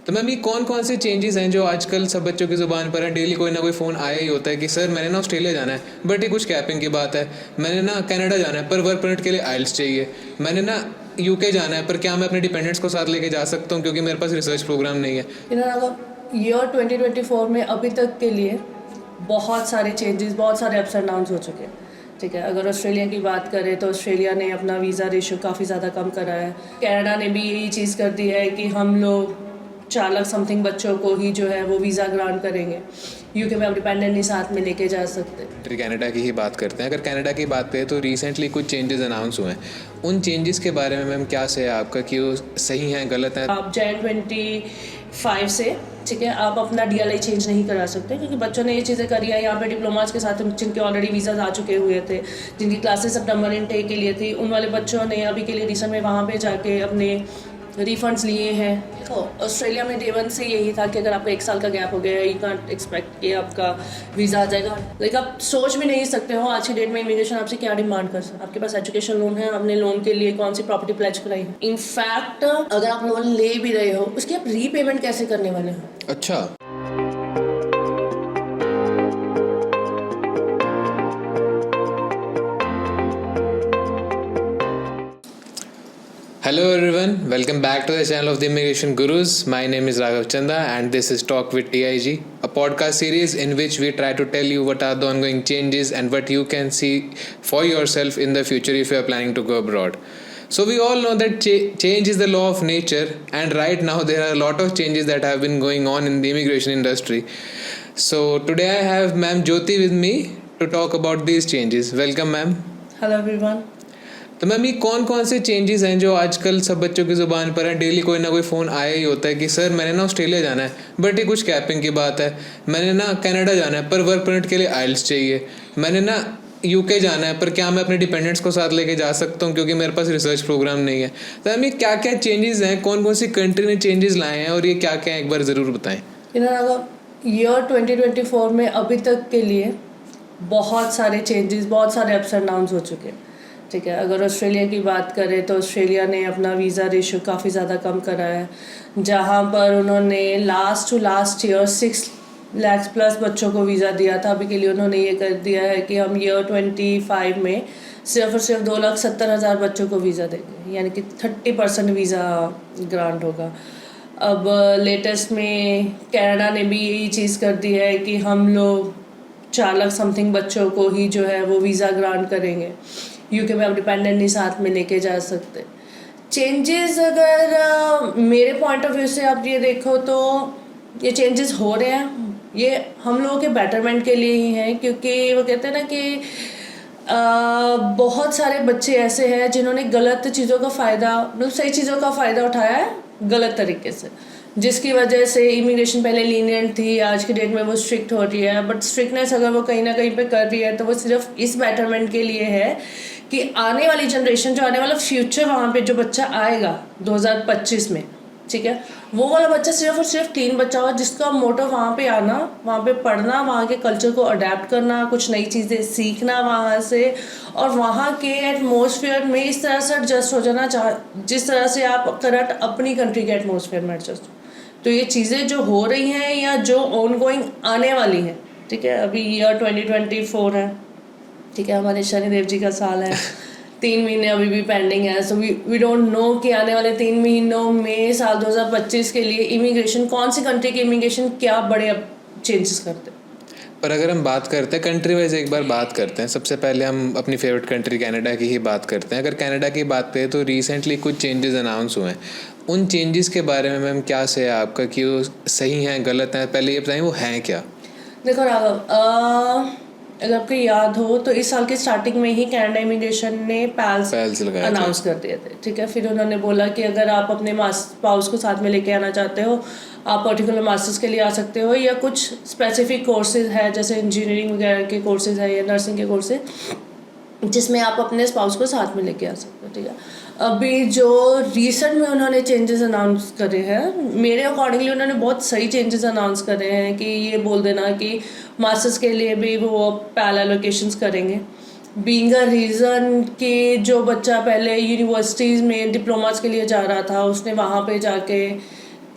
तो मैम ये कौन कौन से चेंजेस हैं जो आजकल सब बच्चों की ज़ुबान पर हैं? डेली कोई ना कोई फ़ोन आया ही होता है कि सर मैंने ना ऑस्ट्रेलिया जाना है, बट ये कुछ कैपिंग की बात है। मैंने ना कनाडा जाना है पर वर्क परमिट के लिए आइल्स चाहिए। मैंने ना यूके जाना है पर क्या मैं अपने डिपेंडेंट्स को साथ लेके जा सकता हूँ क्योंकि मेरे पास रिसर्च प्रोग्राम नहीं है। अगर ईयर 2024 में अभी तक के लिए बहुत सारे चेंजेस, बहुत सारे अप्स एंड डाउन्स हो चुके हैं। ठीक है, अगर ऑस्ट्रेलिया की बात करें तो ऑस्ट्रेलिया ने अपना वीज़ा रेशियो काफ़ी ज़्यादा कम करा है। कनाडा ने भी यही चीज़ कर दी है कि हम लोग 4 लाख समथिंग बच्चों को ही जो है वो वीज़ा ग्रांट करेंगे। यूके में आप डिपेंडेंट नहीं साथ में लेके जा सकते। कनाडा की ही बात करते हैं। अगर कनाडा की बात करें तो रिसेंटली कुछ चेंजेस अनाउंस हुए हैं। उन चेंजेस के बारे में मैम क्या से है आपका कि वो सही हैं गलत हैं? आप जैन 25 से ठीक है आप अपना DLI चेंज नहीं करा सकते क्योंकि बच्चों ने ये चीज़ें करी है। यहाँ पे डिप्लोमास के साथ जिनके ऑलरेडी वीज़ाज आ चुके हुए थे, जिनकी क्लासेस सितंबर इनटेक के लिए थी, उन वाले बच्चों ने अभी के लिए रिसेंट में वहाँ पे जाके अपने रिफंड्स लिए हैं। देखो ऑस्ट्रेलिया में डे वन से यही था कि अगर आपका 1 साल का गैप हो गया, यू कांट एक्सपेक्ट कि आपका वीज़ा आ जाएगा। लेकिन आप सोच भी नहीं सकते हो आज की डेट में इमिग्रेशन आपसे क्या डिमांड कर सकते। आपके पास एजुकेशन लोन है, आपने लोन के लिए कौन सी प्रॉपर्टी प्लेज कराई है। इनफैक्ट अगर आप लोन ले भी रहे हो उसकी आप रीपेमेंट कैसे करने वाले हो। अच्छा, hello everyone, welcome back to the channel of the Immigration Gurus. My name is Raghav Chanda and this is Talk with TIG, a podcast series in which we try to tell you what are the ongoing changes and what you can see for yourself in the future if you are planning to go abroad. So we all know that change is the law of nature, and right now there are a lot of changes that have been going on in the immigration industry. So today I have Ma'am Jyoti with me to talk about these changes. Welcome ma'am. Hello everyone. तो ma'am ये कौन कौन से changes हैं जो आजकल सब बच्चों की ज़ुबान पर हैं? डेली कोई ना कोई फ़ोन आया ही होता है कि सर मैंने ना ऑस्ट्रेलिया जाना है, बट ये कुछ कैपिंग की बात है। मैंने ना कनाडा जाना है पर वर्क परमिट के लिए आइल्स चाहिए। मैंने ना यूके जाना है पर क्या मैं अपने डिपेंडेंट्स को साथ लेके जा सकता हूँ क्योंकि मेरे पास रिसर्च प्रोग्राम नहीं है। तो मैम ये क्या क्या चेंजेस हैं, कौन कौन सी कंट्री ने चेंजेस लाए हैं और ये क्या क्या हैं, एक बार ज़रूर बताएँ। अगर ईयर 2024 में अभी तक के लिए बहुत सारे चेंजेस, बहुत सारे अप्स एंड डाउन्स हो चुके हैं। ठीक है, अगर ऑस्ट्रेलिया की बात करें तो ऑस्ट्रेलिया ने अपना वीज़ा रेशियो काफ़ी ज़्यादा कम करा है, जहाँ पर उन्होंने लास्ट ईयर 6 लाख प्लस बच्चों को वीज़ा दिया था। अभी के लिए उन्होंने ये कर दिया है कि हम ईयर 25 में सिर्फ और सिर्फ 2,70,000 बच्चों को वीज़ा देंगे, यानी कि 30% वीज़ा ग्रांट होगा। अब लेटेस्ट में कनाडा ने भी यही चीज़ कर दी है कि हम लोग 4 लाख समथिंग बच्चों को ही जो है वो वीज़ा ग्रांट करेंगे। यूके में आप डिपेंडेंट नहीं साथ में लेके जा सकते। चेंजेस अगर मेरे पॉइंट ऑफ व्यू से आप ये देखो तो ये चेंजेस हो रहे हैं, ये हम लोगों के बेटरमेंट के लिए ही हैं, क्योंकि वो कहते हैं ना कि बहुत सारे बच्चे ऐसे हैं जिन्होंने गलत चीज़ों का फ़ायदा, मतलब सही चीज़ों का फ़ायदा उठाया है गलत तरीके से, जिसकी वजह से इमिग्रेशन पहले लीनियंट थी, आज की डेट में वो स्ट्रिक्ट हो रही है। बट स्ट्रिक्टनेस अगर वो कहीं ना कहीं पे कर रही है तो वो सिर्फ इस बेटरमेंट के लिए है कि आने वाली जनरेशन, जो आने वाला फ्यूचर वहाँ पे जो बच्चा आएगा 2025 में, ठीक है, वो वाला बच्चा सिर्फ और सिर्फ क्लीन बच्चा होगा, जिसका मोटिव वहाँ पे आना, वहाँ पे पढ़ना, वहाँ के कल्चर को अडेप्ट करना, कुछ नई चीज़ें सीखना वहाँ से, और वहाँ के एटमॉस्फेयर में इस तरह से एडजस्ट हो जाना जिस तरह से आप करंट अपनी कंट्री के एटमॉस्फेयर में एडजस्ट हो। तो ये चीज़ें जो हो रही हैं या जो ऑन गोइंग आने वाली हैं, ठीक है, अभी ईयर 2024 है, ठीक है, हमारे शनिदेव जी का साल है, 3 महीने अभी भी पेंडिंग है। सो वी डोंट नो कि आने वाले 3 महीनों में साल 2025 के लिए इमिग्रेशन, कौन सी कंट्री की इमिग्रेशन क्या बड़े चेंजेस करते हैं। पर अगर हम बात करते हैं कंट्री वाइज, एक बार बात करते हैं, सबसे पहले हम अपनी फेवरेट कंट्री कनाडा की ही बात करते हैं। अगर कनाडा की बात करें तो रिसेंटली कुछ चेंजेस अनाउंस हुए हैं। उन चेंजेस के बारे में मैम क्या से है आपका कि वो सही हैं गलत हैं, पहले ये बताएं वो हैं क्या। देखो राघव, अगर आपको याद हो तो इस साल के स्टार्टिंग में ही कनाडा इमिग्रेशन ने पैल्स अनाउंस कर दिए थे। ठीक है, फिर उन्होंने बोला कि अगर आप अपने स्पाउस को साथ में लेके आना चाहते हो, आप पर्टिकुलर मास्टर्स के लिए आ सकते हो, या कुछ स्पेसिफिक कोर्सेज है जैसे इंजीनियरिंग वगैरह के कोर्सेज है या नर्सिंग के कोर्सेज, जिसमें आप अपने स्पाउस को साथ में लेके आ सकते हो। ठीक है, अभी जो रिसेंट में उन्होंने चेंजेस अनाउंस करे हैं, मेरे अकॉर्डिंगली उन्होंने बहुत सही चेंजेस अनाउंस करे हैं कि ये बोल देना कि मास्टर्स के लिए भी वो पैल एलोकेशंस करेंगे, बीइंग अ रीज़न कि जो बच्चा पहले यूनिवर्सिटीज़ में डिप्लोमास के लिए जा रहा था, उसने वहाँ पे जाके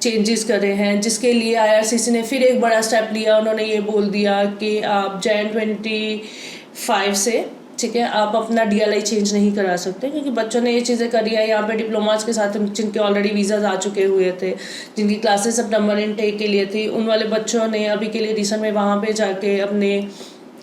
चेंजेस करे हैं, जिसके लिए आईआरसीसी ने फिर एक बड़ा स्टेप लिया। उन्होंने ये बोल दिया कि आप Jan 25 से, ठीक है, आप अपना DLI चेंज नहीं करा सकते, क्योंकि बच्चों ने ये चीज़ें करी है यहाँ पे डिप्लोमास के साथ, जिनके ऑलरेडी वीज़ाज आ चुके हुए थे, जिनकी क्लासेस सितंबर इनटेक के लिए थी, उन वाले बच्चों ने अभी के लिए रिसेंट में वहाँ पे जाके अपने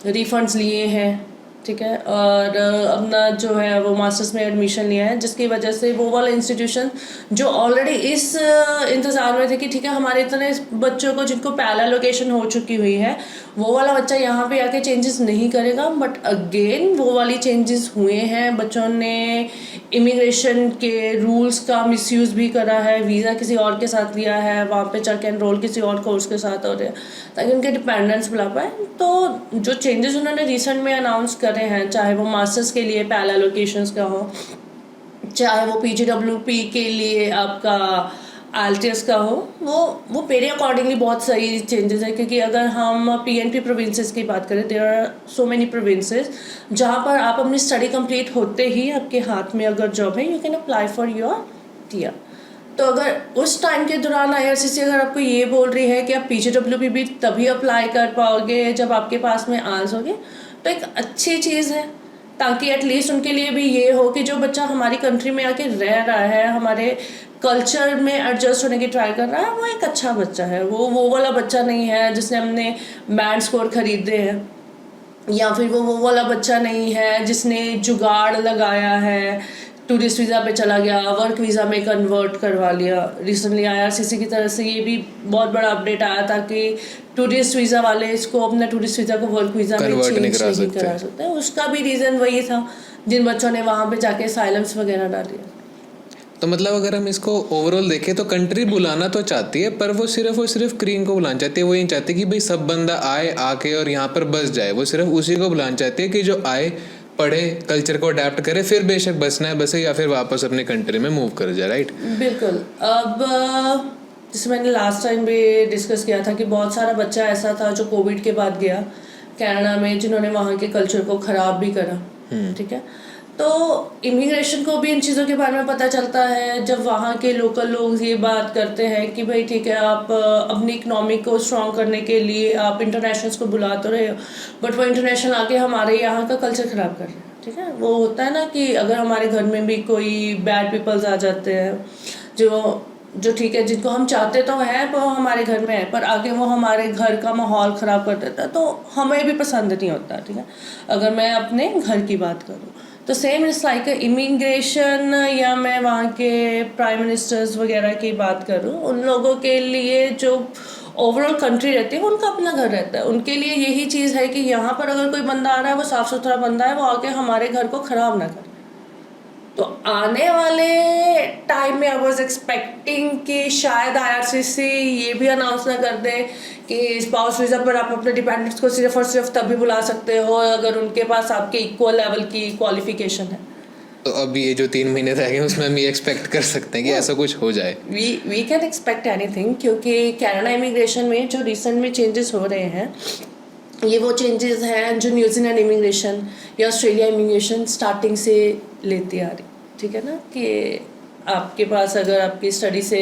रिफंड्स लिए हैं, ठीक है, और अपना जो है वो मास्टर्स में एडमिशन लिया है, जिसकी वजह से वो वाला इंस्टीट्यूशन जो ऑलरेडी इस इंतज़ार में थे कि ठीक है हमारे इतने बच्चों को जिनको पहला लोकेशन हो चुकी हुई है, वो वाला बच्चा यहाँ पे आके चेंजेस नहीं करेगा। बट अगेन वो वाली चेंजेस हुए हैं, बच्चों ने इमिग्रेशन के रूल्स का मिसयूज़ भी करा है, वीज़ा किसी और के साथ लिया है, वहाँ पे जाके एनरोल किसी और कोर्स के साथ हो रहे हैं ताकि उनके डिपेंडेंट्स बुला पाए। तो जो चेंजेस उन्होंने रिसेंट में अनाउंस करे हैं, चाहे वो मास्टर्स के लिए पहला लोकेशंस का हो, चाहे वो PGWP के लिए आपका IELTS का हो, वो मेरे अकॉर्डिंगली बहुत सही चेंजेस है। क्योंकि अगर हम PNP प्रोविंसेस की बात करें, there are so many provinces जहाँ पर आप अपनी स्टडी कंप्लीट होते ही आपके हाथ में अगर जॉब है, you can apply for your TR। तो अगर उस टाइम के दौरान IRCC अगर आपको ये बोल रही है कि आप PGWP भी तभी अप्लाई कर पाओगे जब आपके पास में आंस होगी, तो एक अच्छी चीज़ है, ताकि एटलीस्ट उनके लिए भी ये हो कि जो बच्चा हमारी कंट्री में आके रह रहा है, हमारे कल्चर में एडजस्ट होने की ट्राई कर रहा है, वो एक अच्छा बच्चा है। वो वाला बच्चा नहीं है जिसने हमने बैंड स्कोर खरीदे हैं, या फिर वो वाला बच्चा नहीं है जिसने जुगाड़ लगाया है, टूरिस्ट वीज़ा पे चला गया, वर्क वीज़ा में कन्वर्ट करवा लिया। रिसेंटली IRCC की तरफ से ये भी बहुत बड़ा अपडेट आया था कि टूरिस्ट वीज़ा वाले इसको अपना टूरिस्ट वीज़ा को वर्क वीज़ा में चेंज नहीं करा सकते। उसका भी रीज़न वही था, जिन बच्चों ने वहाँ पे जाके असाइलम्स वगैरह डाले। तो मतलब अगर हम इसको ओवरऑल देखें तो कंट्री बुलाना तो चाहती है, पर वो सिर्फ क्रीम को बुलाना चाहती है। वो ये चाहती है कि भाई सब बंदा आए आके और यहाँ पर बस जाए। वो सिर्फ उसी को बुलाना चाहती है कि जो आए, पढ़े, कल्चर को अडेप्ट करे, फिर बेशक बसना है बसे या फिर वापस अपने कंट्री में मूव कर जाए। राइट, बिल्कुल। अब जैसे मैंने लास्ट टाइम भी डिस्कस किया था कि बहुत सारा बच्चा ऐसा था जो कोविड के बाद गया कनाडा में, जिन्होंने वहाँ के कल्चर को ख़राब भी करा, ठीक है। तो इमिग्रेशन को भी इन चीज़ों के बारे में पता चलता है जब वहाँ के लोकल लोग ये बात करते हैं कि भाई ठीक है, आप अपनी इकनॉमी को स्ट्रॉन्ग करने के लिए आप इंटरनेशनल्स को बुला तो रहे हो, बट वो इंटरनेशनल आके हमारे यहाँ का कल्चर ख़राब कर रहे हैं, ठीक है। वो होता है ना कि अगर हमारे घर में भी कोई बैड पीपल्स आ जाते हैं जो ठीक है, जिनको हम चाहते तो हैं वो हमारे घर में है, पर आगे वो हमारे घर का माहौल ख़राब कर देता है, तो हमें भी पसंद नहीं होता, ठीक है। अगर मैं अपने घर की बात करूँ तो सेम इट्स लाइक इमिग्रेशन, या मैं वहाँ के प्राइम मिनिस्टर्स वगैरह की बात करूँ, उन लोगों के लिए जो ओवरऑल कंट्री रहती है, उनका अपना घर रहता है, उनके लिए यही चीज़ है कि यहाँ पर अगर कोई बंदा आ रहा है, वो साफ़ सुथरा बंदा है, वो आके हमारे घर को ख़राब ना करे। तो आने वाले टाइम में आई वॉज एक्सपेक्टिंग कि शायद IRCC ये भी अनाउंस ना कर दे कि स्पाउस वीज़ा पर आप अपने डिपेंडेंट्स को सिर्फ और सिर्फ तभी बुला सकते हो अगर उनके पास आपके इक्वल लेवल की क्वालिफिकेशन है। तो अब ये जो 3 महीने रह गए उसमें हम ये एक्सपेक्ट कर सकते हैं कि ऐसा कुछ हो जाए। वी कैन एक्सपेक्ट एनीथिंग, क्योंकि कनाडा इमिग्रेशन में जो रिसेंट में चेंजेस हो रहे हैं, ये वो चेंजेस हैं जो न्यूजीलैंड इमिग्रेशन या ऑस्ट्रेलिया इमिग्रेशन स्टार्टिंग से लेती आ रही, ठीक है ना। कि आपके पास अगर आपकी स्टडी से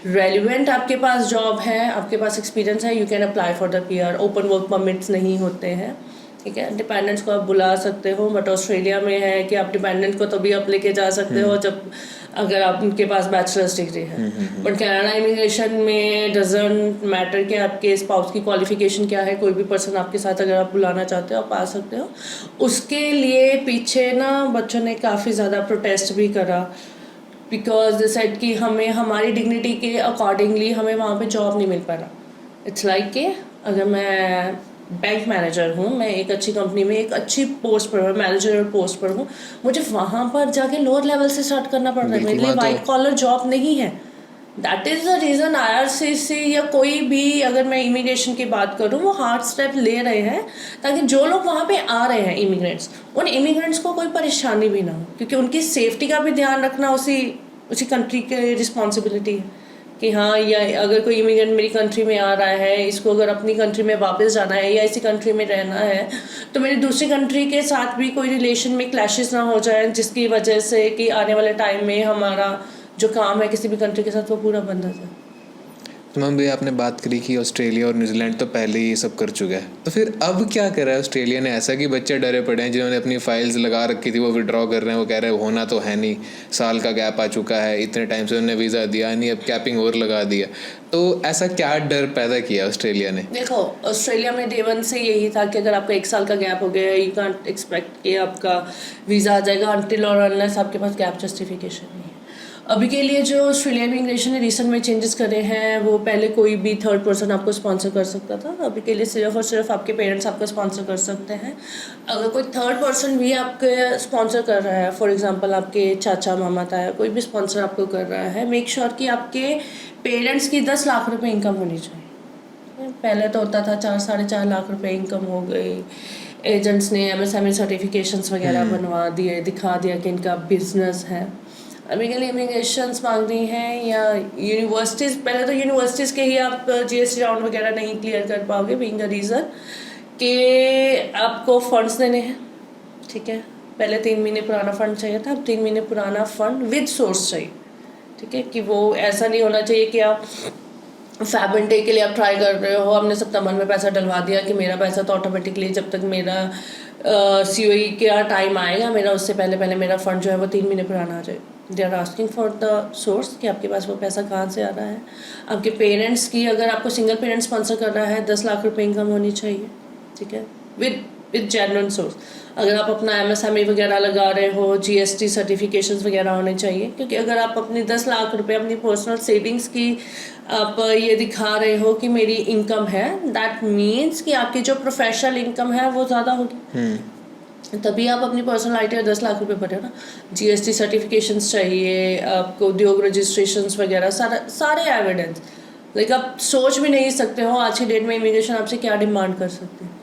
रेलिवेंट आपके पास जॉब है, आपके पास एक्सपीरियंस है, you can apply for the PR। Open work permits नहीं होते हैं, ठीक है। डिपेंडेंट्स को आप बुला सकते हो, बट ऑस्ट्रेलिया में है कि आप डिपेंडेंट को तभी आप लेके जा सकते हो जब अगर आप उनके पास बैचलर्स डिग्री है। बट कनाडा इमिग्रेशन में डजंट मैटर कि आपके स्पाउस की क्वालिफिकेशन क्या है, कोई भी पर्सन आपके साथ अगर आप बुलाना चाहते हो आप आ सकते हो। उसके लिए पीछे ना बच्चों ने काफ़ी ज़्यादा प्रोटेस्ट भी करा, बिकॉज दे सेड कि हमें हमारी डिग्निटी के अकॉर्डिंगली हमें वहाँ पे जॉब नहीं मिल पा रहा। इट्स लाइक कि अगर मैं बैंक मैनेजर हूँ, मैं एक अच्छी कंपनी में एक अच्छी पोस्ट पर, मैनेजर पोस्ट पर हूँ, मुझे वहाँ पर जाके लोअर लेवल से स्टार्ट करना पड़ रहा है, मेरे लिए वाइट कॉलर जॉब नहीं है। That is the reason IRCC या कोई भी, अगर मैं इमिग्रेशन की बात करूँ, वो हार्ड स्टेप ले रहे हैं ताकि जो लोग वहाँ पे आ रहे हैं इमिग्रेंट्स, उन इमिग्रेंट्स को कोई परेशानी भी ना हो, क्योंकि उनकी सेफ्टी का भी ध्यान रखना उसी कंट्री की रिस्पॉन्सिबिलिटी है कि हाँ, या अगर कोई इमिग्रेंट मेरी कंट्री में आ रहा है, इसको अगर अपनी कंट्री में वापस जाना है या इसी कंट्री में रहना है, तो मेरी दूसरी कंट्री के साथ भी कोई रिलेशन में क्लैशेस ना हो जाए, जिसकी वजह से कि आने वाले टाइम में हमारा जो काम है किसी भी कंट्री के साथ वो पूरा बंद हो जाए। तो मैम भी आपने बात करी कि ऑस्ट्रेलिया और न्यूजीलैंड तो पहले ही ये सब कर चुका है, तो फिर अब क्या कर रहा है ऑस्ट्रेलिया ने? ऐसा कि बच्चे डरे पड़े हैं जिन्होंने अपनी फाइल्स लगा रखी थी वो विड्रॉ कर रहे हैं, वो कह रहे हैं होना तो है नहीं, साल का गैप आ चुका है, इतने टाइम से उन्होंने वीज़ा दिया नहीं, अब कैपिंग और लगा दिया। तो ऐसा क्या डर पैदा किया ऑस्ट्रेलिया ने? देखो, ऑस्ट्रेलिया में डे वन से यही था कि अगर आपका 1 साल का गैप हो गया, यू कांट एक्सपेक्ट कि आपका वीज़ा आ जाएगा अनटिल और अनलेस आपके पास गैप जस्टिफिकेशन नहीं है। अभी के लिए जो ऑस्ट्रेलिया इमिग्रेशन ने रिसेंट में चेंजेस करे हैं, वो पहले कोई भी थर्ड पर्सन आपको स्पॉन्सर कर सकता था, अभी के लिए सिर्फ और सिर्फ आपके पेरेंट्स आपको स्पॉन्सर कर सकते हैं। अगर कोई थर्ड पर्सन भी आपके स्पॉन्सर कर रहा है, फॉर एग्जांपल आपके चाचा मामा ताया कोई भी स्पॉन्सर आपको कर रहा है, मेक श्योर कि आपके पेरेंट्स की 10 लाख रुपए इनकम होनी चाहिए। पहले तो होता था 4-4.5 लाख रुपए इनकम हो गई, एजेंट्स ने MSME सर्टिफिकेशंस वगैरह बनवा दिए, दिखा दिया कि इनका बिजनेस है। अभी के लिए इमिग्रेशंस मांग रही हैं या यूनिवर्सिटीज़, पहले तो यूनिवर्सिटीज़ के ही आप GST राउंड वगैरह नहीं क्लियर कर पाओगे, बीइंग द रीज़न कि आपको फंड्स देने हैं, ठीक है। पहले 3 महीने पुराना फंड चाहिए था, अब 3 महीने पुराना फंड विद सोर्स चाहिए, ठीक है। कि वो ऐसा नहीं होना चाहिए कि आप फैब एंड डे के लिए आप ट्राई कर रहे हो, हमने सितंबर में पैसा डलवा दिया कि मेरा पैसा तो ऑटोमेटिकली जब तक मेरा COE का टाइम आएगा मेरा, उससे पहले पहले मेरा फंड जो है वो 3 महीने पुराना आ जाए। They are asking for the source कि आपके पास वो पैसा कहाँ से आ रहा है। आपके पेरेंट्स की, अगर आपको सिंगल पेरेंट स्पॉन्सर कर रहा है, 10 लाख रुपए इनकम होनी चाहिए, ठीक है, विद जेन्युइन सोर्स। अगर आप अपना MSME वगैरह लगा रहे हो, GST सर्टिफिकेशंस वगैरह होने चाहिए, क्योंकि अगर आप अपनी 10 लाख रुपए अपनी पर्सनल सेविंग्स की आप ये दिखा रहे हो कि मेरी इनकम है, दैट मीन्स कि आपकी जो प्रोफेशनल इनकम है वो ज़्यादा होगी, तभी आप अपनी पर्सनल IT 10 लाख रुपए भरे ना। GST सर्टिफिकेशंस चाहिए आपको, उद्योग रजिस्ट्रेशंस वगैरह, सारे एविडेंस। लाइक आप सोच भी नहीं सकते हो आज की डेट में इमिग्रेशन आपसे क्या डिमांड कर सकते हैं।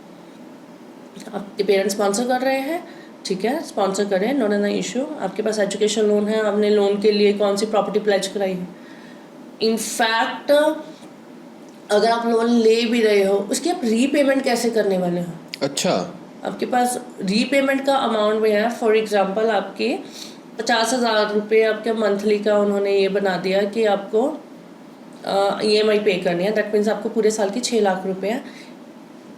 आपके पेरेंट्स स्पॉन्सर कर रहे हैं, ठीक है, स्पॉन्सर करें, नॉट एन इशू। आपके पास एजुकेशन लोन है, आपने लोन के लिए कौन सी प्रॉपर्टी प्लेज कराई है। इनफैक्ट अगर आप लोन ले भी रहे हो, उसकी आप रीपेमेंट कैसे करने वाले हो? अच्छा, आपके पास रीपेमेंट का अमाउंट भी है। फॉर एग्जांपल आपके 50,000 रुपये आपके मंथली का उन्होंने ये बना दिया कि आपको EMI पे करनी है, दैट मीन्स आपको पूरे साल की 6 लाख रुपये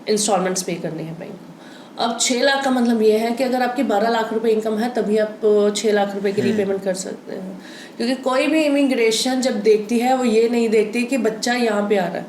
इंस्टॉलमेंट्स पे करने हैं बैंक को। अब 6 लाख का मतलब ये है कि अगर आपकी 12 लाख रुपए इनकम है तभी आप 6 लाख रुपए की रीपेमेंट कर सकते हैं। क्योंकि कोई भी इमिग्रेशन जब देखती है वो ये नहीं देखती कि बच्चा यहाँ पे आ रहा है,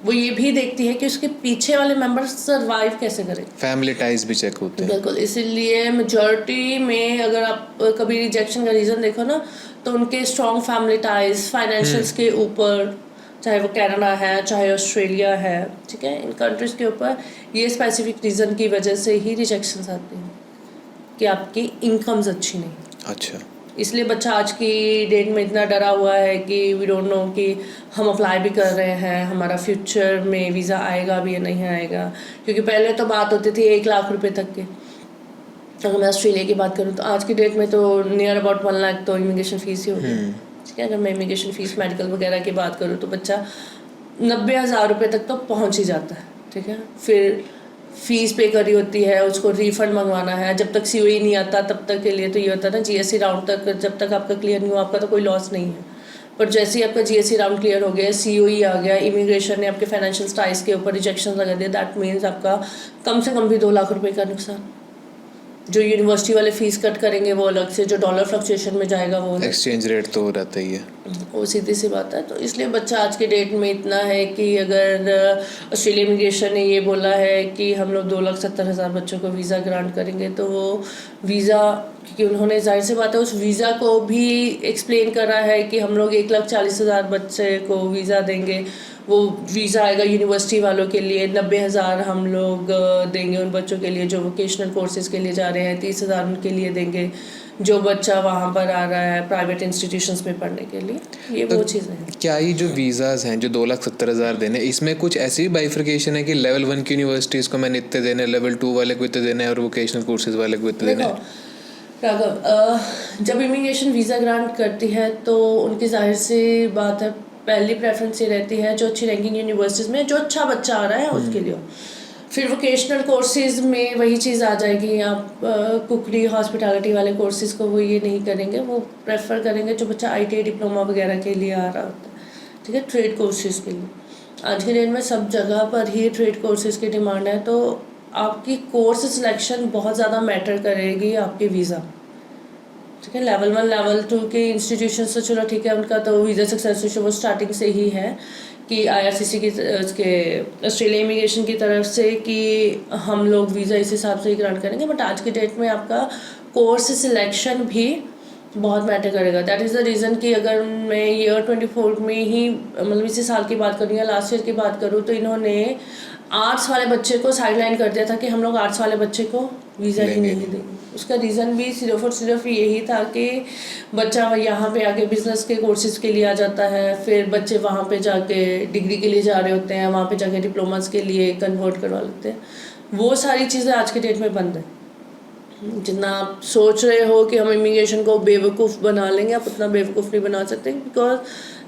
वो ये भी देखती है कि उसके पीछे वाले मेंबर सर्वाइव कैसे करें, फैमिली टाइज भी चेक होते हैं। बिल्कुल, इसीलिए मेजॉरिटी में अगर आप कभी रिजेक्शन का रीज़न देखो ना, तो उनके स्ट्रॉन्ग फैमिली टाइज, फाइनेंशियल्स के ऊपर, चाहे वो कनाडा है चाहे ऑस्ट्रेलिया है, ठीक है, इन कंट्रीज़ के ऊपर ये स्पेसिफिक रीज़न की वजह से ही रिजेक्शंस आते हैं कि आपकी इनकम्स अच्छी नहीं। अच्छा, इसलिए बच्चा आज की डेट में इतना डरा हुआ है कि वी डोंट नो कि हम अप्लाई भी कर रहे हैं, हमारा फ्यूचर में वीज़ा आएगा भी या नहीं आएगा। क्योंकि पहले तो बात होती थी 1 लाख रुपए तक के। अगर मैं ऑस्ट्रेलिया की बात करूँ तो आज की डेट में तो नियर अबाउट 1 लाख तो इमिग्रेशन फ़ीस ही होगी, ठीक है। अगर मैं इमिग्रेशन फ़ीस मेडिकल वगैरह की बात करूँ तो बच्चा 90,000 रुपये तक तो पहुँच ही जाता है, ठीक है। फिर फीस पे करी होती है, उसको रिफंड मंगवाना है, जब तक COE नहीं आता तब तक के लिए तो ये होता है ना, GST राउंड तक जब तक आपका क्लियर नहीं हुआ आपका तो कोई लॉस नहीं है। पर जैसे ही आपका GST राउंड क्लियर हो गया, COE आ गया, इमिग्रेशन ने आपके फाइनेंशियल स्टाइस के ऊपर रिजेक्शन लगा दिया, दैट मीन्स आपका कम से कम भी 2 लाख रुपये का नुकसान। जो यूनिवर्सिटी वाले फीस कट करेंगे वो अलग से, जो डॉलर फ्लक्चुएशन में जाएगा वो, एक्सचेंज रेट तो रहता ही है, वो सीधी सी बात है। तो इसलिए बच्चा आज के डेट में इतना है कि अगर ऑस्ट्रेलिया इमिग्रेशन ने ये बोला है कि हम लोग 2,70,000 बच्चों को वीज़ा ग्रांट करेंगे, तो वो वीज़ा, क्योंकि उन्होंने जाहिर सी बात है उस वीज़ा को भी एक्सप्लेन करा है कि हम लोग 1,40,000 बच्चे को वीज़ा देंगे। वो वीज़ा आएगा यूनिवर्सिटी वालों के लिए, 90,000 हम लोग देंगे उन बच्चों के लिए जो वोकेशनल कोर्सेज़ के लिए जा रहे हैं, 30,000 उनके लिए देंगे जो बच्चा वहाँ पर आ रहा है प्राइवेट इंस्टीट्यूशंस में पढ़ने के लिए। ये तो वो चीज़ें हैं। क्या ये जो वीज़ाज़ हैं जो 2,70,000 देने, इसमें कुछ ऐसी बाइफर्केशन है कि लेवल 1 की यूनिवर्सिटीज़ को मैंने इतने देने, लेवल 2 वाले को इतने देने और वोकेशनल कोर्सेज़ वाले को इतने देने? राघव, जब इमिग्रेशन वीज़ा ग्रांट करती है तो उनकी जाहिर सी बात है पहली प्रेफरेंस ये रहती है जो अच्छी रैंकिंग यूनिवर्सिटीज़ में जो अच्छा बच्चा आ रहा है उसके लिए। फिर वोकेशनल कोर्सेज़ में वही चीज़ आ जाएगी, आप कुकरी हॉस्पिटैलिटी वाले कोर्सेज़ को वो ये नहीं करेंगे, वो प्रेफर करेंगे जो बच्चा ITA डिप्लोमा वगैरह के लिए आ रहा होता है, ठीक है, ट्रेड कोर्सेज के लिए। आज के डेट में सब जगह पर ही ट्रेड कोर्सेज की डिमांड है, तो आपकी कोर्स सिलेक्शन बहुत ज़्यादा मैटर करेगी आपके वीज़ा। ठीक है, लेवल 1 लेवल 2 के इंस्टीट्यूशन तो चलो ठीक है, उनका तो वीज़ा सक्सेस वो स्टार्टिंग से ही है कि IRCC की उसके ऑस्ट्रेलिया इमिग्रेशन की तरफ से कि हम लोग वीज़ा इस हिसाब से ही ग्रांट करेंगे। बट आज की डेट में आपका कोर्स सिलेक्शन भी बहुत मैटर करेगा। दैट इज़ द रीज़न कि अगर मैं ईयर 24 में ही मतलब इसी साल की बात करूँ या लास्ट ईयर की बात करूँ, तो इन्होंने आर्ट्स वाले बच्चे को साइडलाइन कर दिया था कि हम लोग आर्ट्स वाले बच्चे को वीज़ा ही नहीं देंगे। उसका रीज़न भी सिर्फ और सिर्फ यही था कि बच्चा यहाँ पे आके बिजनेस के कोर्सेज के लिए आ जाता है, फिर बच्चे वहाँ पे जाके डिग्री के लिए जा रहे होते हैं, वहाँ पे जाके डिप्लोमास के लिए कन्वर्ट करवा लेते हैं। वो सारी चीज़ें आज के डेट में बंद है। जितना आप सोच रहे हो कि हम इमिग्रेशन को बेवकूफ़ बना लेंगे, आप उतना बेवकूफ़ नहीं बना सकते, because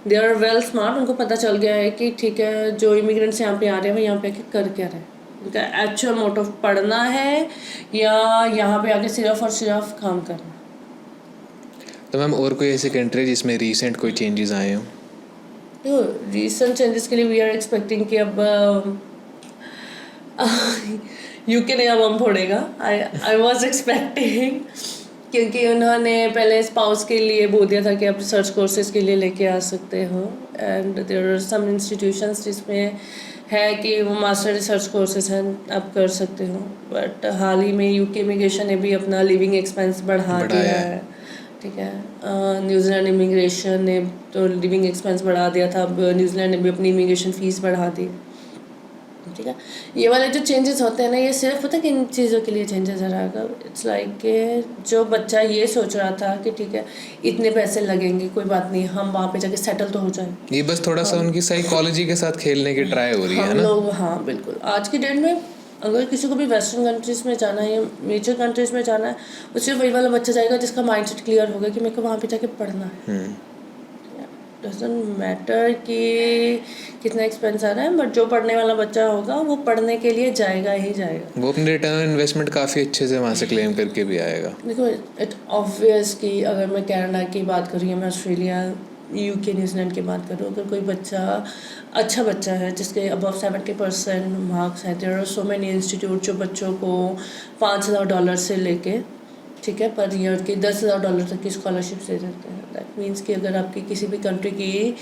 they are well smart. उनको पता चल गया है कि ठीक है, जो इमिग्रेंट्स यहाँ पे आ रहे हैं वो यहाँ पे आके कर क्या रहे हैं, उनका एक्चुअल मोटिव पढ़ना है या यहाँ पे आके सिर्फ और सिर्फ काम करना। तो मैम और कोई ऐसी कंट्री जिसमें रिसेंट कोई चेंजेस आए हों? तो रिसेंट चेंजेस के लिए वी आर एक्सपेक्टिंग कि अब यूके ने अब हम फोड़ेगा। आई वॉज एक्सपेक्टिंग, क्योंकि उन्होंने पहले स्पाउस के लिए बोल दिया था कि आप रिसर्च कोर्सेज के लिए लेके आ सकते हो, and there are some institutions जिसमें है कि वो मास्टर रिसर्च कोर्सेज हैं, आप कर सकते हो। बट हाल ही में यूके इमिग्रेशन ने भी अपना लिविंग एक्सपेंस बढ़ा दिया है। ठीक है, न्यूजीलैंड इमिग्रेशन ने तो लिविंग एक्सपेंस बढ़ा दिया था, अब न्यूजीलैंड ने भी अपनी इमिग्रेशन फ़ीस बढ़ा दी। ठीक है, ये वाले जो चेंजेस होते हैं ना, ये सिर्फ पता है किन चीज़ों के लिए चेंजेस आ रहा है। इट्स लाइक कि जो बच्चा ये सोच रहा था कि ठीक है इतने पैसे लगेंगे, कोई बात नहीं, हम वहाँ पे जाके सेटल तो हो जाए, ये बस थोड़ा सा उनकी साइकोलॉजी के साथ खेलने की ट्राई हो रही है ना लोग। हाँ बिल्कुल, आज की डेट में अगर किसी को भी वेस्टर्न कंट्रीज़ में जाना है या मेजर कंट्रीज़ में जाना है, वो सिर्फ वही वाला बच्चा जाएगा जिसका माइंडसेट क्लियर होगा कि मेरे को वहाँ पे जाके पढ़ना है। डजंट मैटर कि कितना एक्सपेंस आ रहा है, बट जो पढ़ने वाला बच्चा होगा वो पढ़ने के लिए जाएगा ही जाएगा। वो अपने रिटर्न इन्वेस्टमेंट काफ़ी अच्छे से वहाँ से क्लेम करके भी आएगा। देखो, इट ऑब्वियस कि अगर मैं कनाडा की बात करूँ या मैं ऑस्ट्रेलिया, यूके, न्यूजीलैंड की बात करूँ, अगर कोई बच्चा अच्छा बच्चा है जिसके अबव 70% मार्क्स हैं, there are so many institute जो बच्चों को $5,000 से लेके ठीक है पर ईयर की $10,000 तक की स्कॉलरशिप दे देते हैं। दैट मीन्स कि अगर आपकी किसी भी कंट्री की,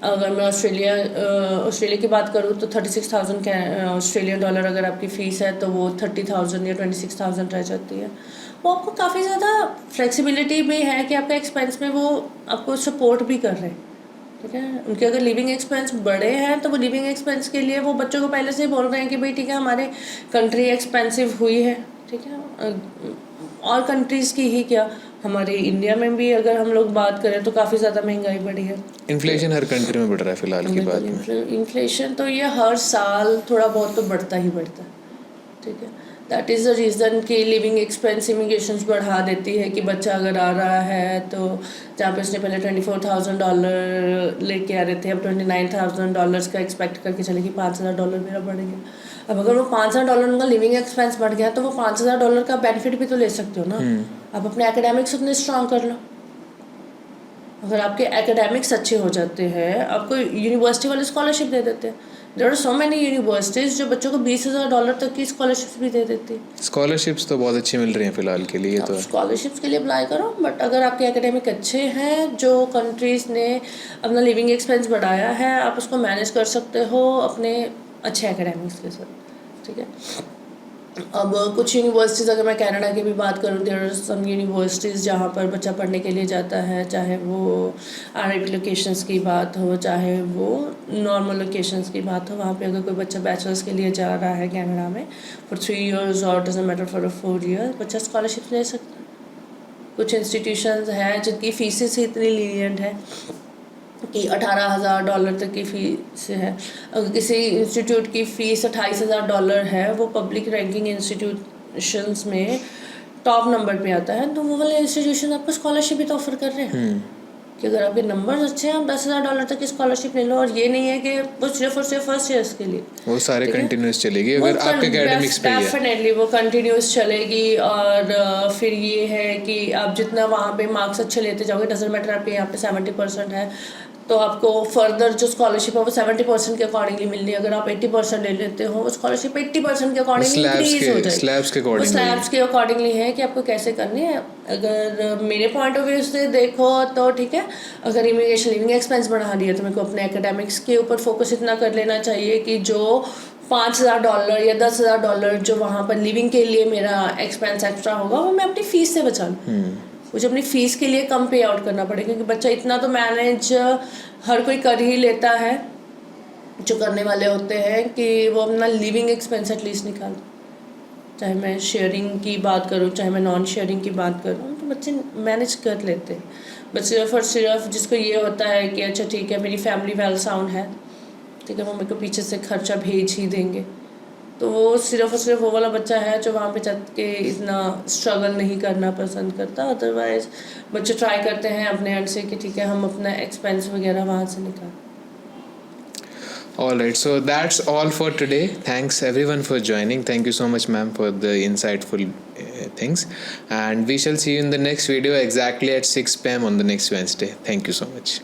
अगर मैं ऑस्ट्रेलिया की बात करूँ तो 36,000 ऑस्ट्रेलियन डॉलर अगर आपकी फ़ीस है तो वो 30,000 या 26,000 रह जाती है। वो आपको काफ़ी ज़्यादा फ्लेक्सिबिलिटी भी है कि आपका एक्सपेंस में वो आपको सपोर्ट भी कर रहे हैं। ठीक है, उनके अगर लिविंग एक्सपेंस बड़े हैं तो वो लिविंग एक्सपेंस के लिए वो बच्चों को पहले से ही बोल रहे हैं कि भाई ठीक है हमारे कंट्री एक्सपेंसिव हुई है। ठीक है, और कंट्रीज़ की ही क्या, हमारे इंडिया में भी अगर हम लोग बात करें तो काफ़ी ज़्यादा महंगाई बढ़ी है। इन्फ्लेशन हर कंट्री में बढ़ रहा है फिलहाल की बात में। इन्फ्लेशन तो ये हर साल थोड़ा बहुत तो बढ़ता ही बढ़ता है। ठीक है, दैट इज़ द रीज़न कि लिविंग एक्सपेंस इमिग्रेशन बढ़ा देती है कि बच्चा अगर आ रहा है तो जहाँ पे उसने पहले $24,000 लेके आ रहे थे, अब $29,000 का एक्सपेक्ट करके चले कि $5,000 मेरा बढ़ गया। अब अगर वो $5,000 उनका लिविंग एक्सपेंस बढ़ गया तो वो $5,000 का बेनिफिट भी तो ले सकते हो ना। आप अपने एकेडमिक्स उतने स्ट्रॉन्ग कर लो। अगर आपके एकेडमिक्स अच्छे हो जाते हैं, आपको यूनिवर्सिटी वाले स्कॉलरशिप दे देते हैं। There are so many universities जो बच्चों को $20,000 तक की स्कॉलरशिप्स भी दे देती है। स्कॉलरशिप्स तो बहुत अच्छी मिल रही हैं फिलहाल के लिए। तो स्कॉलरशिप्स के लिए अप्लाई करो, बट अगर आपके एकेडमिक अच्छे हैं, जो कंट्रीज़ ने अपना लिविंग एक्सपेंस बढ़ाया है, आप उसको मैनेज कर सकते हो अपने अच्छे एकेडमिक्स के साथ। ठीक है, अब कुछ यूनिवर्सिटीज़, अगर मैं कनाडा की भी बात करूँ, देयर आर सम यूनिवर्सिटीज़ जहाँ पर बच्चा पढ़ने के लिए जाता है, चाहे वो RIP लोकेशंस की बात हो, चाहे वो नॉर्मल लोकेशंस की बात हो, वहाँ पे अगर कोई बच्चा बैचलर्स के लिए जा रहा है कनाडा में फॉर 3 years और डजंट मैटर फॉर 4 years, बच्चा स्कॉलरशिप ले सकता है। कुछ इंस्टीट्यूशंस हैं जिनकी फीसेस ही इतनी लीनियंट है कि $18,000 तक की फ़ीस है। अगर किसी इंस्टीट्यूट की फ़ीस $28,000 है, वो पब्लिक रैंकिंग इंस्टीट्यूशंस में टॉप नंबर पे आता है, तो वो वाले इंस्टीट्यूशन आपको स्कॉलरशिप भी तो ऑफर कर रहे हैं कि अगर आपके नंबर्स अच्छे हैं आप $10,000 तक की स्कॉलरशिप ले लो। और ये नहीं है कि वो सिर्फ और सिर्फ फर्स्ट ईयर्स के लिए, वो सारे कंटिन्यूस चलेगी अगर आपके एकेडमिक्स पे है। डेफिनेटली वो कंटिन्यूस चलेगी। और फिर ये है कि आप जितना वहाँ पे मार्क्स अच्छे लेते जाओगे, डजंट मैटर आपके यहाँ पे 70% है तो आपको फर्दर जो स्कॉलरशिप है वो 70% के अकॉर्डिंगली मिलनी है। अगर आप 80% ले लेते हो वो स्कॉलरशिप 80% के अकॉर्डिंगली इंक्रीज हो जाएगी। स्लैब्स के वो अकॉर्डिंग स्लैब्स के अकॉर्डिंगली है कि आपको कैसे करनी है। अगर मेरे पॉइंट ऑफ व्यू से देखो तो ठीक है, अगर इमिग्रेशन लिविंग एक्सपेंस बढ़ा दिया तो मेरे को अपने एकेडमिक्स के ऊपर फोकस इतना कर लेना चाहिए कि जो $5,000 या $10,000 जो वहाँ पर लिविंग के लिए मेरा एक्सपेंस एक्स्ट्रा होगा वो मैं अपनी फीस से बचा लूँ। मुझे अपनी फीस के लिए कम पे आउट करना पड़ेगा, क्योंकि बच्चा इतना तो मैनेज हर कोई कर ही लेता है जो करने वाले होते हैं कि वो अपना लिविंग एक्सपेंस एटलीस्ट निकाल। चाहे मैं शेयरिंग की बात करूँ चाहे मैं नॉन शेयरिंग की बात करूँ, तो बच्चे मैनेज कर लेते हैं। बट सिर्फ और सिर्फ जिसको ये होता है कि अच्छा ठीक है मेरी फैमिली वेल साउंड है, ठीक है वो मेरे को पीछे से खर्चा भेज ही देंगे, तो वो सिर्फ और सिर्फ वो वाला बच्चा है जो वहाँ पे चल के इतना स्ट्रगल नहीं करना पसंद करता। अदरवाइज बच्चे ट्राई करते हैं अपने एंड से कि ठीक है हम अपना एक्सपेंस वगैरह वहाँ से निकालें। All right, so that's all for today. Thanks everyone for joining. Thank you so much, ma'am, for the insightful things. And we shall see you in the next video exactly at 6 p.m. on the next Wednesday. Thank you so much.